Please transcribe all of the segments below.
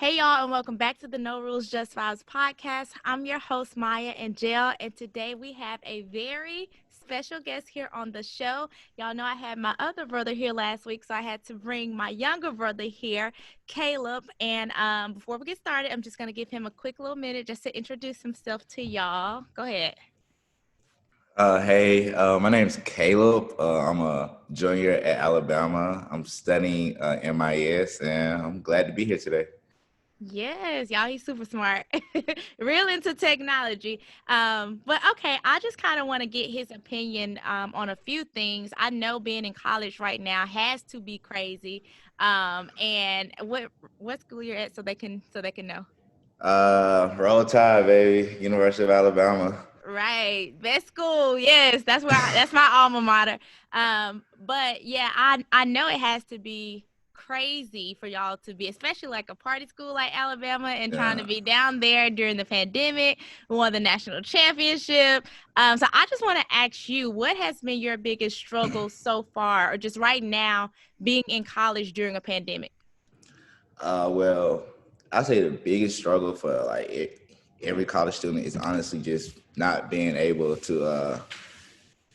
Hey y'all, and welcome back to the No Rules Just Vibes podcast. I'm your host Maya and Jill, and today we have a very special guest here on the show. Y'all know I had my other brother here last week, so I had to bring my younger brother here, Caleb. And before we get started, I'm just gonna give him a quick little minute just to introduce himself to y'all. Go ahead. Hey, my name is Caleb. I'm a junior at Alabama. I'm studying MIS, and I'm glad to be here today. Yes, y'all, he's super smart. Real into technology. But okay, I just kind of want to get his opinion on a few things. I know being in college right now has to be crazy. And what school you're at so they can know. Roll Tide, baby. University of Alabama. Right. Best school. Yes, that's my alma mater. But yeah, I know it has to be crazy for y'all to be, especially like a party school like Alabama and trying to Yeah. be down there during the pandemic, we won the national championship. So I just want to ask you, what has been your biggest struggle so far, or just right now being in college during a pandemic? Well, I say the biggest struggle for every college student is honestly just not being able to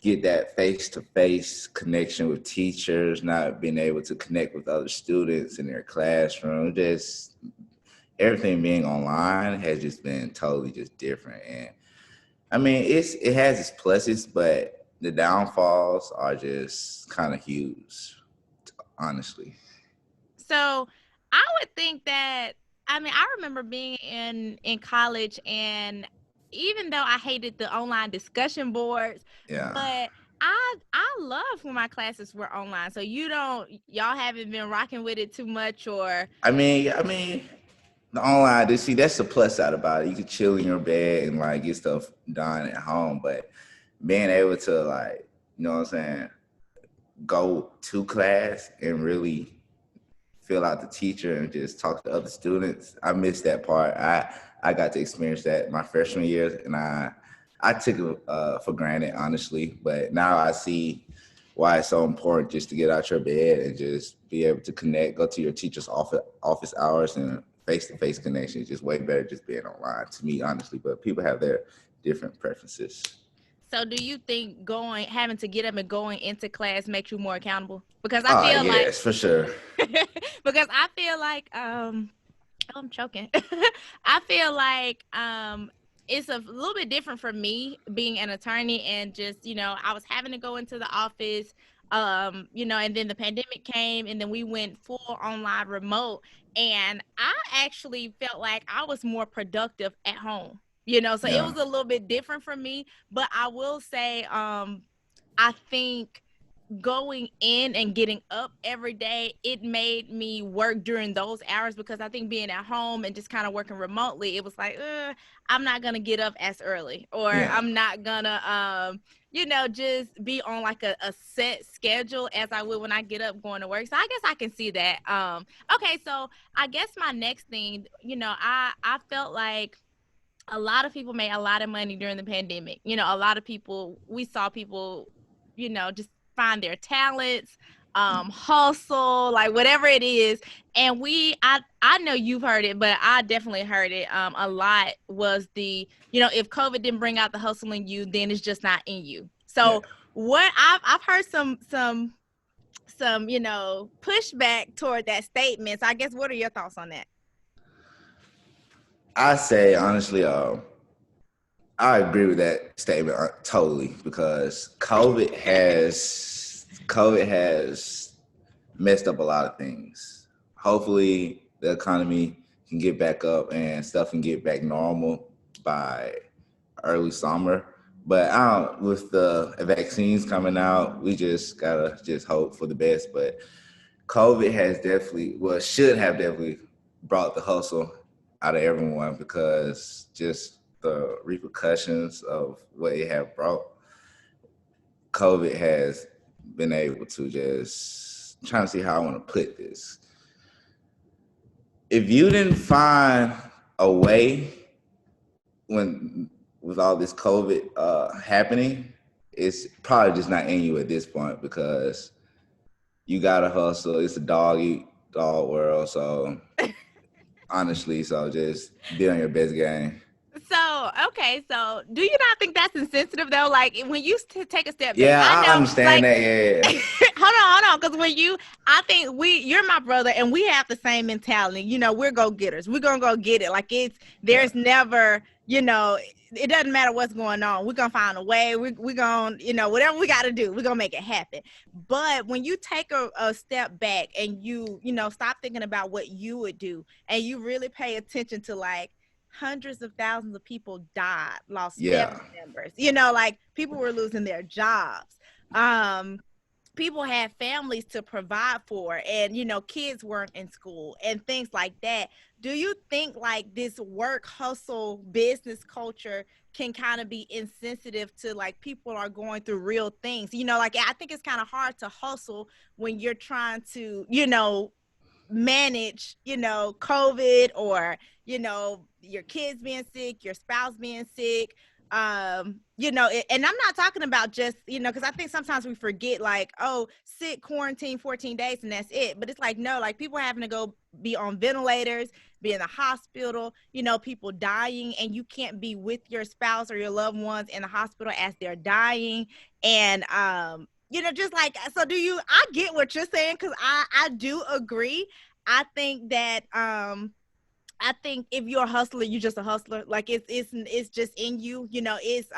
get that face-to-face connection with teachers, not being able to connect with other students in their classroom. Just everything being online has just been totally just different. And I mean, it has its pluses, but the downfalls are just kind of huge, honestly. So I would think that I remember being in college, and even though I hated the online discussion boards, Yeah. but I love when my classes were online. So y'all haven't been rocking with it too much, or I mean, the online. See, that's the plus side about it. You can chill in your bed and like get stuff done at home, but being able to like, you know what I'm saying, go to class and really feel out the teacher and just talk to other students. I missed that part. I got to experience that my freshman year, and I took it for granted, honestly. But now I see why it's so important just to get out your bed and just be able to connect, go to your teacher's office hours, and face to face connection is just way better just being online to me, honestly. But people have their different preferences. so do you think going having to get up and going into class makes you more accountable? Because I Ah, feel like yes, for sure. because I feel like oh, I'm choking. I feel like it's a little bit different for me being an attorney, and just, I was having to go into the office, and then the pandemic came, and then we went full online remote, and I actually felt like I was more productive at home. So it Yeah. was a little bit different for me, but I will say I think going in and getting up every day, it made me work during those hours, because I think being at home and just kind of working remotely, it was like, I'm not gonna get up as early, or Yeah. I'm not gonna just be on like a set schedule as I would when I get up going to work. So I guess I can see that. Okay, so I guess my next thing, I felt like a lot of people made a lot of money during the pandemic. A lot of people, we saw people, just find their talents, hustle, like whatever it is. And I know you've heard it, but I definitely heard it a lot, was if COVID didn't bring out the hustle in you, then it's just not in you. Yeah. So what I've heard some pushback toward that statement. So I guess, what are your thoughts on that? I say honestly, I agree with that statement totally because COVID has messed up a lot of things. Hopefully, the economy can get back up and stuff can get back normal by early summer. But with the vaccines coming out, we just gotta just hope for the best. But COVID has definitely, well, should have definitely brought the hustle out of everyone because just the repercussions of what it have brought. COVID has been able to just trying to see how I want to put this. If you didn't find a way when with all this COVID happening, it's probably just not in you at this point because you gotta hustle. It's a dog eat dog world, so honestly. So just be on your best game. So, okay, so do you not think that's insensitive though? Like when you take a step back, Yeah, I I know, understand like, that. Yeah, hold on, because when you, I think you're my brother, and we have the same mentality. You know, we're go getters. We're gonna go get it. Like yeah, there's never, you know, it doesn't matter what's going on. We're gonna find a way. We're gonna, you know, whatever we got to do, we're gonna make it happen. But when you take a step back and you know, stop thinking about what you would do, and you really pay attention to like hundreds of thousands of people died, lost yeah, family members, you know, like people were losing their jobs. Um, People had families to provide for, and you know, kids weren't in school and things like that. Do you think like this work hustle business culture can kind of be insensitive to like people are going through real things? You know, like I think it's kind of hard to hustle when you're trying to, you know, manage, you know, COVID, or, you know, your kids being sick, your spouse being sick. You know, and I'm not talking about just, you know, because I think sometimes we forget like, oh, sick, quarantine 14 days and that's it. But it's like, no, like people having to go be on ventilators, be in the hospital, you know, people dying, and you can't be with your spouse or your loved ones in the hospital as they're dying. And you know, just like, so do you, I get what you're saying, because I do agree. I think that I think if you're a hustler, you're just a hustler. Like it's just in you. You know, it's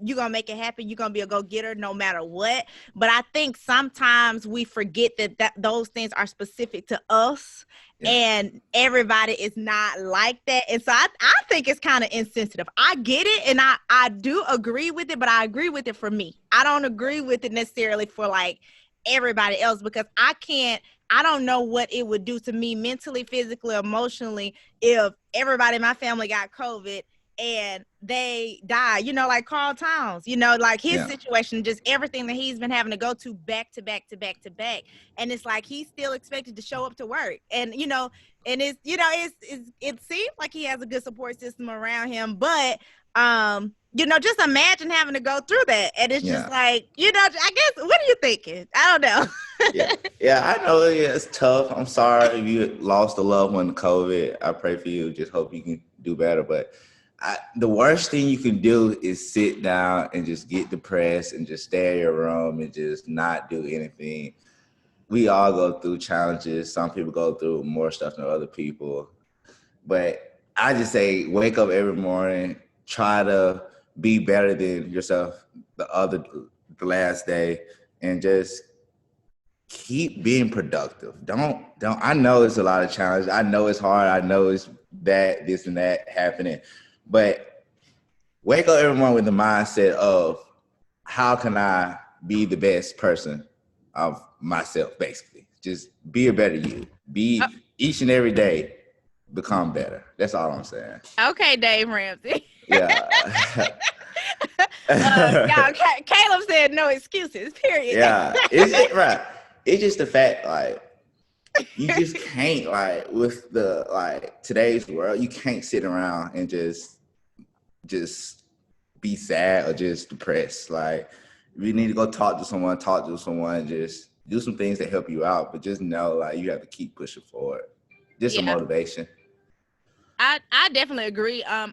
you're gonna make it happen. You're gonna be a go-getter no matter what. But I think sometimes we forget that those things are specific to us, yeah, and everybody is not like that. And so I think it's kind of insensitive. I get it, and I do agree with it, but I agree with it for me. I don't agree with it necessarily for like everybody else, because I don't know what it would do to me mentally, physically, emotionally if everybody in my family got COVID and they die. You know, like Carl Towns, you know, like his yeah, situation, just everything that he's been having to go to back to back to back to back. And it's like he's still expected to show up to work. And, you know, and it's, you know, it seems like he has a good support system around him, but you know, just imagine having to go through that. And it's just yeah. like, you know, I guess, what are you thinking? I don't know. Yeah, yeah, I know it's tough. I'm sorry if you lost a loved one to COVID. I pray for you. Just hope you can do better. But the worst thing you can do is sit down and just get depressed and just stay in your room and just not do anything. We all go through challenges. Some people go through more stuff than other people. But I just say wake up every morning, try to be better than yourself the last day, and just keep being productive. Don't I know it's a lot of challenge. I know it's hard. I know it's that, this and that happening. But wake up every morning with the mindset of how can I be the best person of myself, basically. Just be a better you. Be each and every day become better. That's all I'm saying. Okay, Dave Ramsey. Yeah. Yeah, Caleb said no excuses, period. Yeah. It's right. It's just the fact, like, you just can't, like, with the like today's world, you can't sit around and just be sad or just depressed. Like, if you need to go talk to someone, just do some things that help you out, but just know like you have to keep pushing forward. Just some Yeah, motivation. I definitely agree. I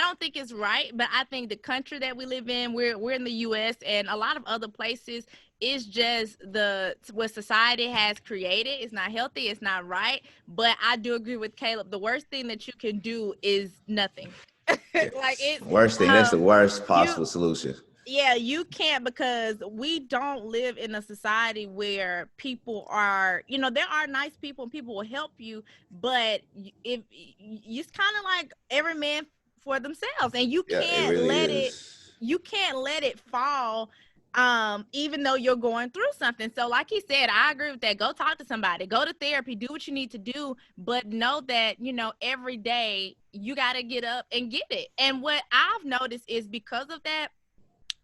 don't think it's right, but I think the country that we live in, we're in the US, and a lot of other places, is just the what society has created. It's not healthy, it's not right. But I do agree with Caleb. The worst thing that you can do is nothing. Like Yes. it's Worst thing. That's um the worst you possible solution. yeah, you can't, because we don't live in a society where people are, you know, there are nice people and people will help you, but if it's kind of like every man for themselves, and Yeah, it really is. you can't let it fall, even though you're going through something. So like he said, I agree with that. Go talk to somebody, go to therapy, do what you need to do, but know that, you know, every day you got to get up and get it. And what I've noticed is, because of that,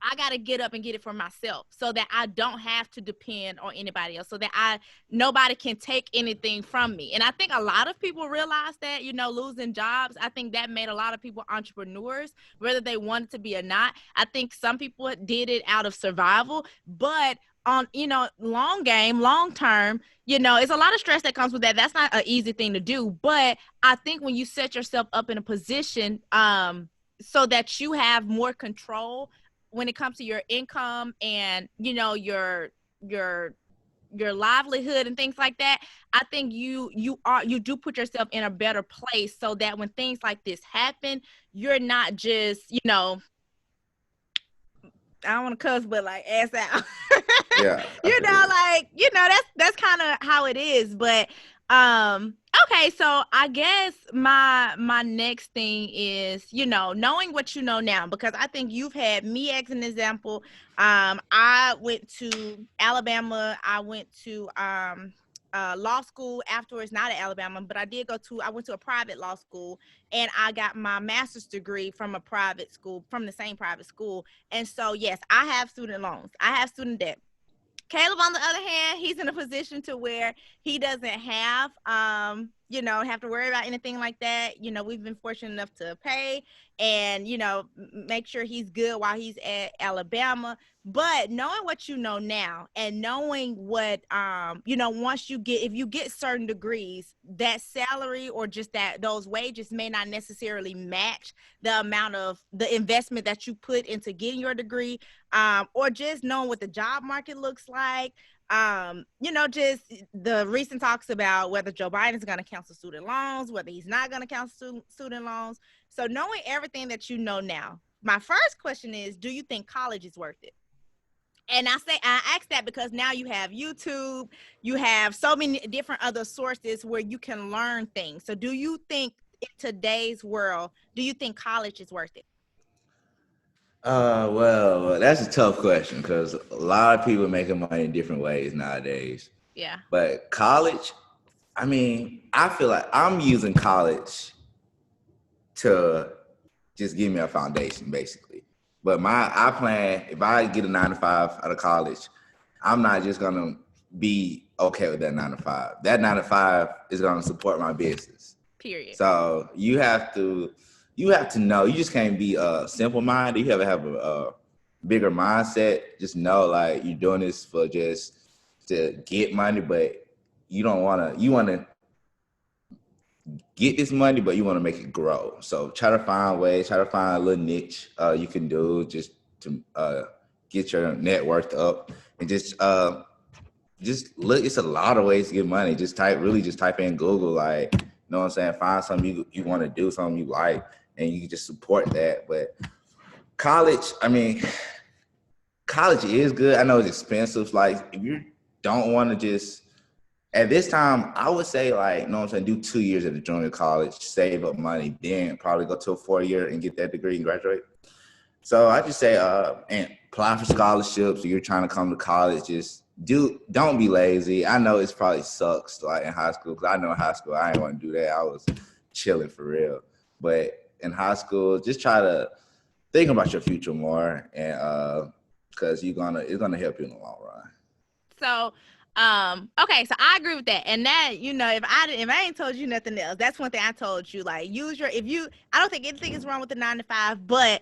I got to get up and get it for myself, so that I don't have to depend on anybody else, so that nobody can take anything from me. And I think a lot of people realize that, you know, losing jobs, I think that made a lot of people entrepreneurs, whether they wanted to be or not. I think some people did it out of survival, but on, long game, long term, it's a lot of stress that comes with that. That's not an easy thing to do. But I think when you set yourself up in a position, so that you have more control when it comes to your income and, your your livelihood and things like that, I think you do put yourself in a better place so that when things like this happen, you're not just, I don't want to cuss, but like ass out. Yeah, I feel you. That's kind of how it is. But okay, so I guess my next thing is, knowing what you know now, because I think you've had me as an example. I went to Alabama. I went to law school afterwards, not at Alabama, but I went to a private law school, and I got my master's degree from a private school, from the same private school. And so, yes, I have student loans. I have student debt. Caleb, on the other hand, he's in a position to where he doesn't have to worry about anything like that. We've been fortunate enough to pay and, make sure he's good while he's at Alabama. But knowing what you know now and knowing what, if you get certain degrees, that salary or just those wages may not necessarily match the amount of the investment that you put into getting your degree, or just knowing what the job market looks like. Just the recent talks about whether Joe Biden is going to cancel student loans, whether he's not going to cancel student loans. So knowing everything that you know now, my first question is, do you think college is worth it? And I ask that because now you have YouTube, you have so many different other sources where you can learn things. So do you think in today's world, do you think college is worth it? Well, that's a tough question because a lot of people making money in different ways nowadays. Yeah. But college, I mean, I feel like I'm using college to just give me a foundation, basically. But I plan, if I get a 9 to 5 out of college, I'm not just gonna be okay with that 9 to 5. That 9 to 5 is gonna support my business. Period. So you have to know. You just can't be simple minded. You have a bigger mindset. Just know like you're doing this for just to get money, but you don't wanna. You wanna get this money, but you want to make it grow. So try to find ways, try to find a little niche you can do just to get your net worth up, and just look. It's a lot of ways to get money. Just type in Google, like, you know what I'm saying. Find something you want to do, something you like, and you can just support that. But college, I mean, college is good. I know it's expensive. Like if you don't want to just at this time, I would say, like, you know what I'm saying, do 2 years at a junior college, save up money, then probably go to a 4 year and get that degree and graduate. So I just say, and apply for scholarships. If you're trying to come to college, don't be lazy. I know it's probably sucks like in high school, because I know in high school I didn't want to do that. I was chilling for real. But in high school, just try to think about your future more, and because it's gonna help you in the long run. So, okay, so I agree with that. And that, if I ain't told you nothing else, that's one thing I told you. Like, I don't think anything is wrong with the 9 to 5, but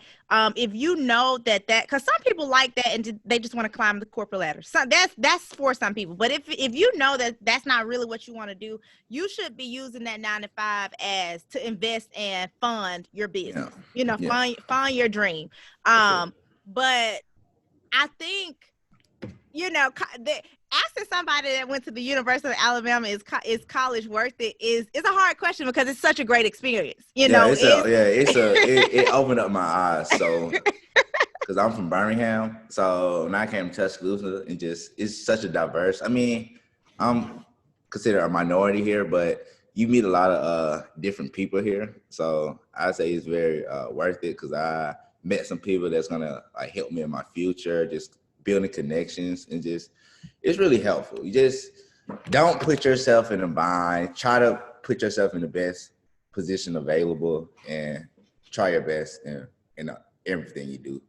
if you know because some people like that and they just want to climb the corporate ladder. So that's for some people. But if you know that that's not really what you want to do, you should be using that 9 to 5 as to invest and fund your business. Yeah. Fund your dream. Sure. But I think, asking somebody that went to the University of Alabama is college worth it is a hard question because it's such a great experience. It opened up my eyes. So because I'm from Birmingham, so when I came to Tuscaloosa, and just it's such a diverse. I mean, I'm considered a minority here, but you meet a lot of different people here. So I say it's very worth it because I met some people that's gonna like help me in my future, just building connections, and just it's really helpful. You just don't put yourself in a bind. Try to put yourself in the best position available, and try your best in everything you do.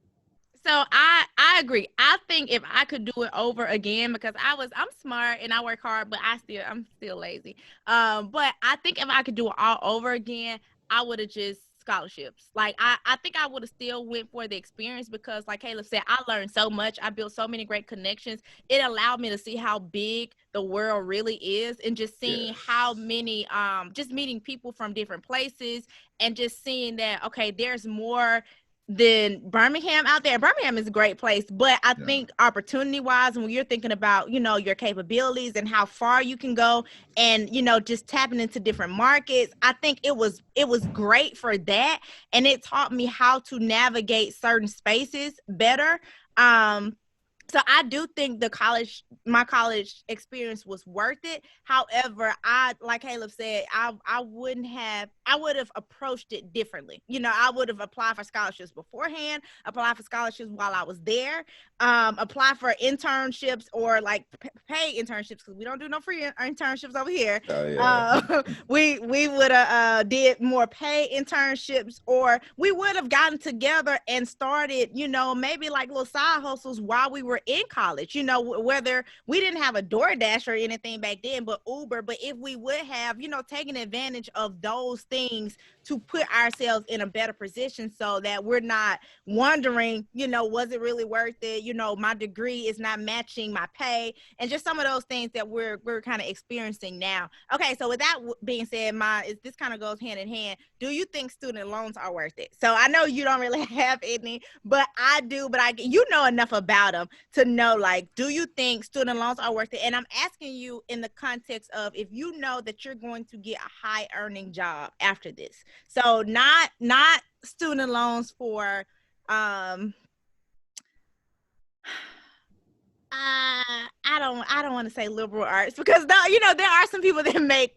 So I agree. I think if I could do it over again, because I'm smart and I work hard, but I'm still lazy. But I think if I could do it all over again, I would have just scholarships. Like I think I would have still went for the experience because like Caleb said, I learned so much. I built so many great connections. It allowed me to see how big the world really is and just seeing how Yes. many just meeting people from different places and just seeing that okay, there's more than Birmingham out there. Birmingham is a great place, but I Yeah. think opportunity wise, when you're thinking about, you know, your capabilities and how far you can go and, you know, just tapping into different markets, I think it was great for that. And it taught me how to navigate certain spaces better. So I do think my college experience was worth it. However, like Caleb said, I would have approached it differently. You know, I would have applied for scholarships beforehand, applied for scholarships while I was there, apply for internships or like pay internships because we don't do no free internships over here. Oh yeah. We would have did more pay internships, or we would have gotten together and started, you know, maybe like little side hustles while we were in college. You know, whether we didn't have a DoorDash or anything back then, but Uber. But if we would have, you know, taken advantage of those things to put ourselves in a better position, so that we're not wondering, you know, was it really worth it? You know, my degree is not matching my pay, and just some of those things that we're kind of experiencing now. Okay, so with that being said, this kind of goes hand in hand. Do you think student loans are worth it? So I know you don't really have any, but I do. But you know enough about them to know, like, do you think student loans are worth it? And I'm asking you in the context of if you know that you're going to get a high earning job after this. So not student loans for um I don't want to say liberal arts because you know there are some people that make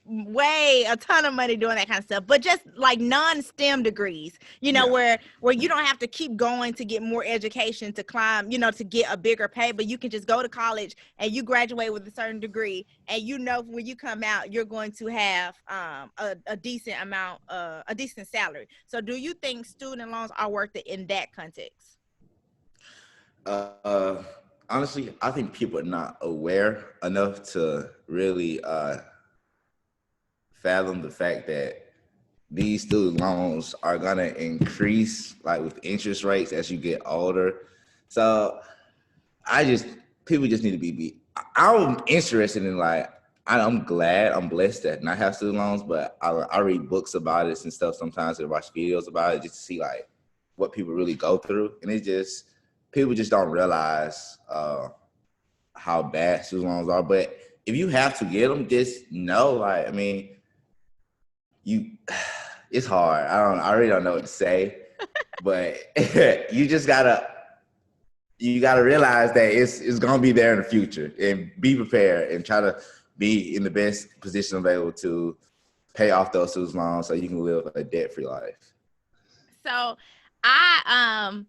way a ton of money doing that kind of stuff, but just like non-STEM degrees, you know, Yeah. where you don't have to keep going to get more education to climb, you know, to get a bigger pay, but you can just go to college and you graduate with a certain degree, and you know when you come out you're going to have a decent amount, a decent salary. So do you think student loans are worth it in that context? Uh, Honestly, I think people are not aware enough to really fathom the fact that these student loans are gonna increase like with interest rates as you get older. So I just people just need to I'm interested in like I'm glad I'm blessed that not have student loans, but I read books about it and stuff sometimes and watch videos about it just to see like what people really go through, and it just people just don't realize how bad student loans are. But if you have to get them, just know like I mean you it's hard. I really don't know what to say, but you just gotta realize that it's gonna be there in the future and be prepared and try to be in the best position available to pay off those student loans so you can live a debt-free life. So I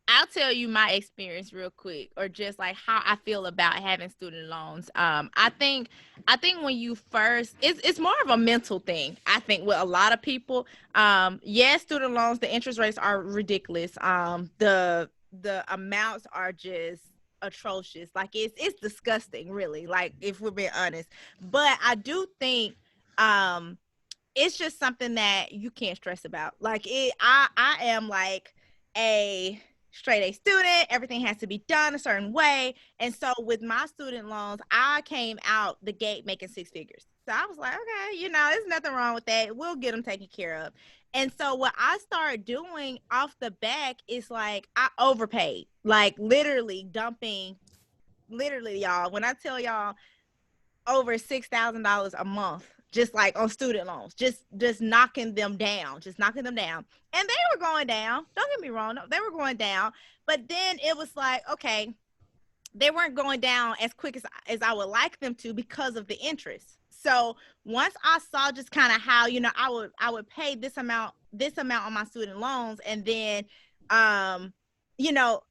I'll tell you my experience real quick, or just like how I feel about having student loans. I think when you first, it's more of a mental thing. I think with a lot of people, yes, student loans, the interest rates are ridiculous. The amounts are just atrocious. Like it's disgusting, really. Like if we're being honest, but I do think it's just something that you can't stress about. Like I am like a straight A student. Everything has to be done a certain way. And so with my student loans, I came out the gate making six figures. So I was like, okay, you know, there's nothing wrong with that. We'll get them taken care of. And so what I started doing off the back is like I overpaid, like literally dumping, literally, y'all. When I tell y'all over $6,000 a month, just like on student loans, just knocking them down, and they were going down. Don't get me wrong, no, they were going down, but then it was like, okay, they weren't going down as quick as I would like them to because of the interest. So once I saw just kind of how, you know, I would pay this amount on my student loans, and then you know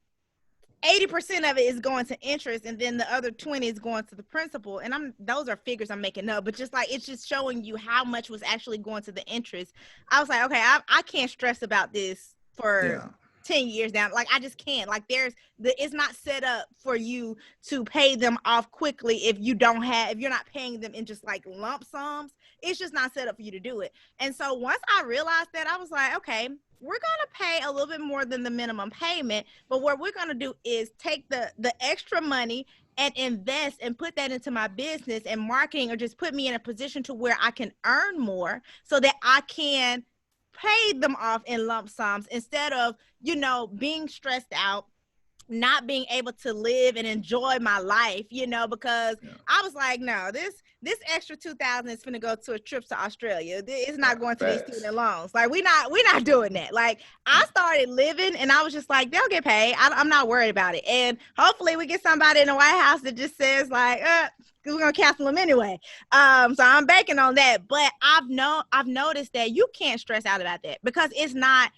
80% of it is going to interest, and then the other 20 is going to the principal. And those are figures I'm making up, but just like it's just showing you how much was actually going to the interest. I was like, okay, I can't stress about this for Yeah. 10 years down. Like I just can't. Like it's not set up for you to pay them off quickly if you're not paying them in just like lump sums. It's just not set up for you to do it. And so once I realized that, I was like, okay, we're gonna pay a little bit more than the minimum payment, but what we're gonna do is take the extra money and invest and put that into my business and marketing, or just put me in a position to where I can earn more so that I can pay them off in lump sums instead of, being stressed out, not being able to live and enjoy my life, because Yeah. I was like, no, this extra 2,000 is going to go to a trip to Australia. It's not going to these Facts. student loans. Like we're not doing that. Like I started living and I was just like, they'll get paid. I'm not worried about it. And hopefully we get somebody in the White House that just says like, we're gonna cancel them anyway. So I'm banking on that. But I've noticed that you can't stress out about that because it's not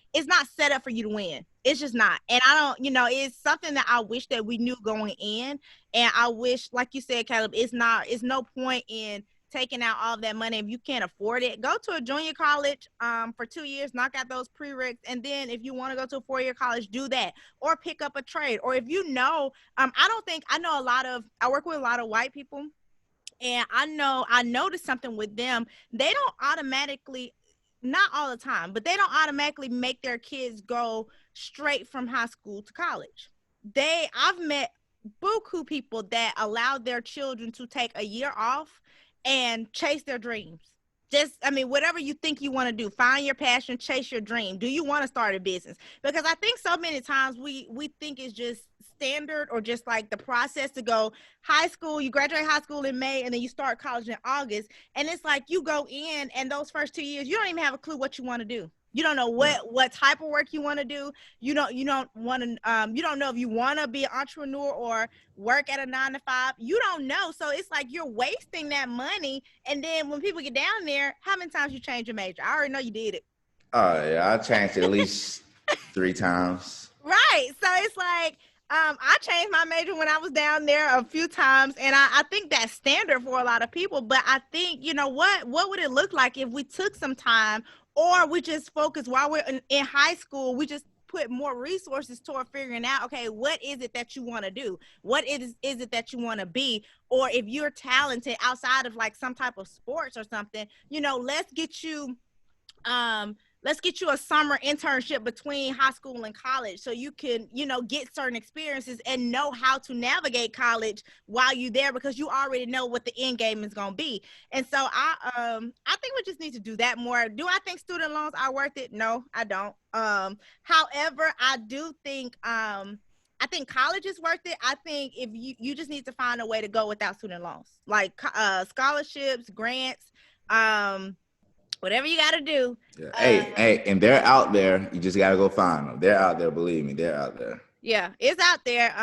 set up for you to win. It's just not. And I don't, it's something that I wish that we knew going in. And I wish, like you said, Caleb, it's no point in taking out all of that money if you can't afford it. Go to a junior college for 2 years, knock out those prereqs, and then if you want to go to a 4-year college, do that, or pick up a trade. Or if I work with a lot of white people, and I noticed something with them. They don't automatically, not all the time, but they don't automatically make their kids go straight from high school to college. I've met buku people that allow their children to take a year off and chase their dreams. Just, I mean, whatever you think you want to do, find your passion, chase your dream. Do you want to start a business? Because I think so many times we think it's just standard, or just like the process to go high school, you graduate high school in May and then you start college in August. And it's like you go in and those first 2 years, you don't even have a clue what you want to do. You don't know Yeah. what type of work you want to do. You don't want to you don't know if you want to be an entrepreneur or work at a 9 to 5. You don't know. So it's like you're wasting that money. And then when people get down there, how many times you change your major? I already know you did it. Oh yeah, I changed it at least 3 times. Right. So it's like I changed my major when I was down there a few times, and I think that's standard for a lot of people. But I think, what would it look like if we took some time, or we just focus while we're in high school, we just put more resources toward figuring out, okay, what is it that you want to do? What is it that you want to be? Or if you're talented outside of like some type of sports or something, um let's get you a summer internship between high school and college so you can, get certain experiences and know how to navigate college while you're there, because you already know what the end game is going to be. And so I think we just need to do that more. Do I think student loans are worth it? No, I don't. However, I do think I think college is worth it. I think if you just need to find a way to go without student loans, like scholarships, grants, whatever you got to do. Yeah. Hey, and they're out there. You just gotta go find them. They're out there. Believe me, they're out there. Yeah, it's out there.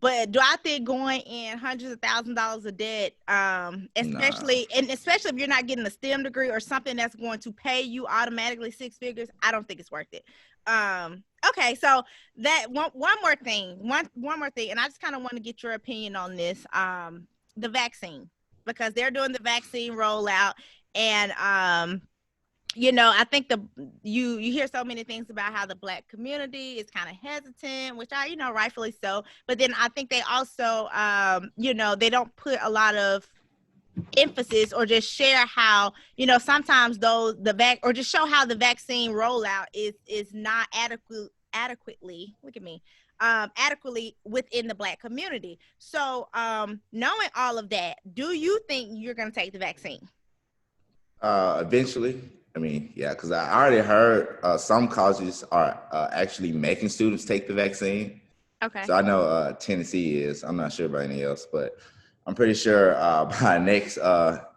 But do I think going in hundreds of $1,000s of debt, Nah. especially if you're not getting a STEM degree or something that's going to pay you automatically 6 figures, I don't think it's worth it. Okay, so that one more thing, and I just kind of want to get your opinion on this. The vaccine, because they're doing the vaccine rollout, and I think you hear so many things about how the Black community is kind of hesitant, which rightfully so. But then I think they also, they don't put a lot of emphasis or just share how, sometimes or just show how the vaccine rollout is not adequately, look at me, adequately within the Black community. So knowing all of that, do you think you're going to take the vaccine? Eventually, I mean, yeah, because I already heard some colleges are actually making students take the vaccine. Okay. So I know Tennessee is. I'm not sure about any else, but I'm pretty sure by next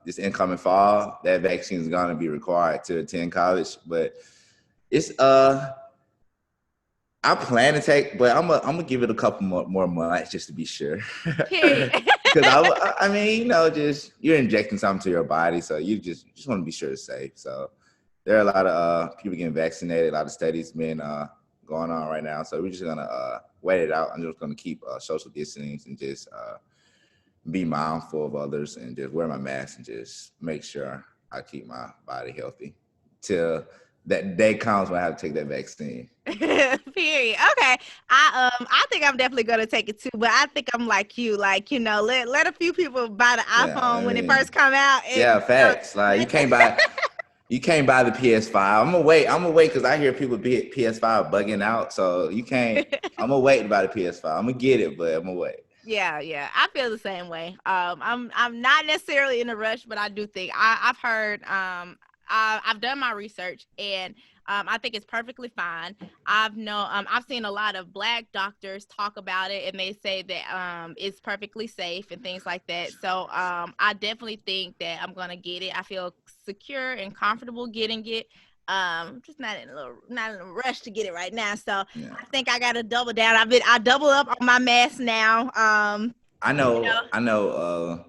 this incoming fall, that vaccine is going to be required to attend college. But it's I plan to take, but I'm gonna give it a couple more months just to be sure. Period. Because I mean, just you're injecting something to your body, so you just want to be sure it's safe. So there are a lot of people getting vaccinated, a lot of studies been going on right now. So we're just gonna wait it out. I'm just gonna keep social distancing and just be mindful of others and just wear my mask and just make sure I keep my body healthy till that day comes when I have to take that vaccine. Period. Okay. I think I'm definitely gonna take it too, but I think I'm like you, like, let a few people buy the Yeah, I iPhone when it mean, first come out, and yeah, facts. Like you can't buy the PS5. I'm gonna wait. I'm gonna wait because I hear people be PS5 bugging out. So you can't. I'm gonna wait to buy the PS5. I'm gonna get it, but I'm gonna wait. Yeah, I feel the same way. I'm not necessarily in a rush, but I do think I've heard I've done my research, and I think it's perfectly fine. I've seen a lot of Black doctors talk about it, and they say that it's perfectly safe and things like that. So I definitely think that I'm gonna get it. I feel secure and comfortable getting it. Just not in a rush to get it right now. So Yeah. I think I gotta double down. I double up on my mask now. I You know, know. I know.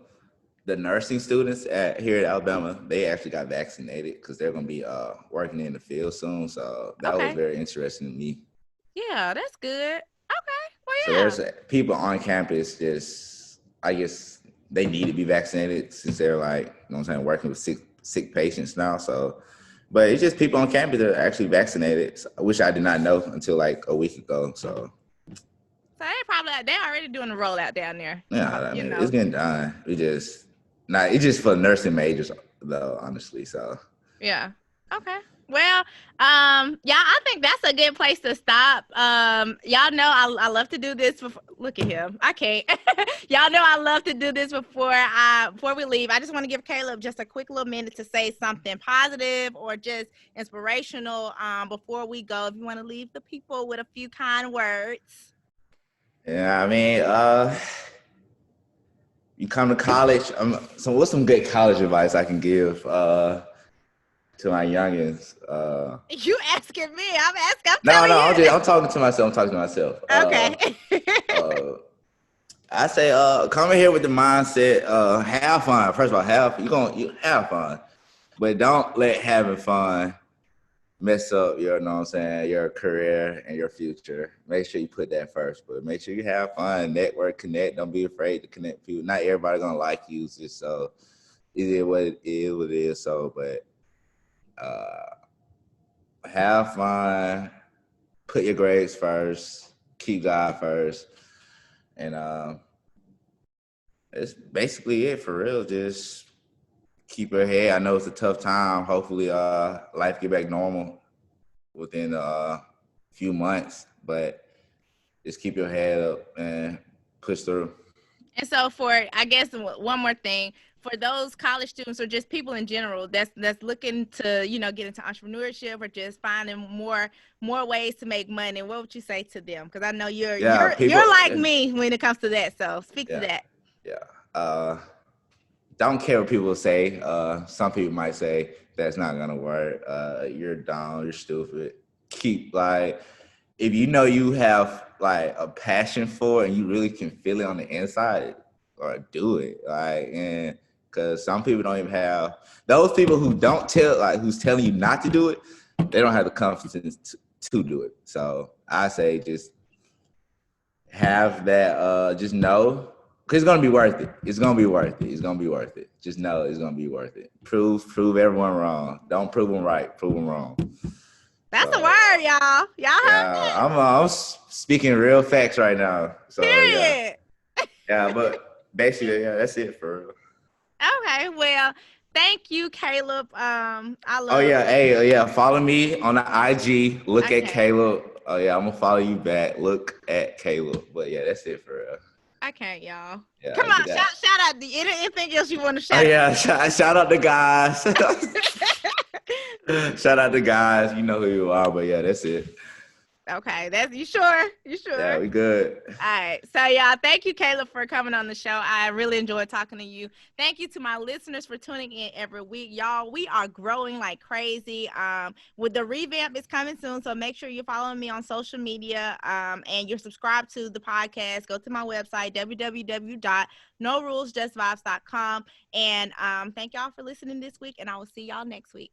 The nursing students here at Alabama, they actually got vaccinated because they're gonna be working in the field soon. So that was okay. very interesting to me. Yeah, that's good. Okay. Well, So yeah. there's people on campus just, I guess they need to be vaccinated since they're like, you know what I'm saying, working with sick patients now. So, but it's just people on campus that are actually vaccinated, which I did not know until like a week ago. So So they're already doing the rollout down there. yeah, I mean, it's getting done. It's just for nursing majors though, honestly. So Yeah. Okay. Well, yeah, I think that's a good place to stop. Y'all know I love to do this before. Look at him. I can't. Y'all know I love to do this before we leave. I just want to give Caleb just a quick little minute to say something positive or just inspirational before we go. If you want to leave the people with a few kind words. yeah, I mean, you come to college. So what's some good college advice I can give to my youngins? You asking me? I'm No, telling no, you. I'm talking to myself. I'm talking to myself. Okay. Uh, I say, come in here with the mindset, have fun. First of all, you have fun, but don't let having fun mess up your, you know what I'm saying, your career and your future. Make sure you put that first, but make sure you have fun, network, connect. Don't be afraid to connect people. Not everybody gonna like you, just so it is what it is. What it is. So, but have fun. Put your grades first. Keep God first, and it's basically it for real. Just keep your head. I know it's a tough time. Hopefully, life get back normal within a few months, but just keep your head up and push through. And so I guess one more thing for those college students or just people in general that's looking to, get into entrepreneurship or just finding more ways to make money, what would you say to them? Because I know you're Yeah, you're people. you're like me when it comes to that. So speak to Yeah, that. yeah. Don't care what people say. Some people might say that's not gonna work. You're dumb. You're stupid. Keep like, if you know you have like a passion for it and you really can feel it on the inside, or do it. Like, and because some people don't even have those people who don't tell, like who's telling you not to do it, they don't have the confidence to do it. So I say just have that, just know, because it's gonna be worth it. It's gonna be worth it. It's gonna be worth it. Just know it's gonna be worth it. Prove everyone wrong. Don't prove them right. Prove them wrong. That's a So word, y'all. Y'all heard yeah, that? I'm speaking real facts right now. So yeah, Period. yeah. But basically, yeah, that's it for real. Okay. Well, thank you, Caleb. I Oh love. yeah, hey, yeah. Follow me on the IG. Look at Okay. Caleb. Oh yeah, I'm gonna follow you back. Look at Caleb. But yeah, that's it for real. I can't, y'all. Come Yeah, on, get that. shout out. Anything else you want to Oh shout yeah, shout out the guys. out? Shout out the guys. You know who you are, but yeah, that's it. Okay, that's you sure? You sure? Yeah, we good. All right. So y'all, thank you, Caleb, for coming on the show. I really enjoyed talking to you. Thank you to my listeners for tuning in every week. Y'all, we are growing like crazy. With the revamp is coming soon. So make sure you're following me on social media. And you're subscribed to the podcast. Go to my website, www.norulesjustvibes.com. And thank y'all for listening this week. And I will see y'all next week.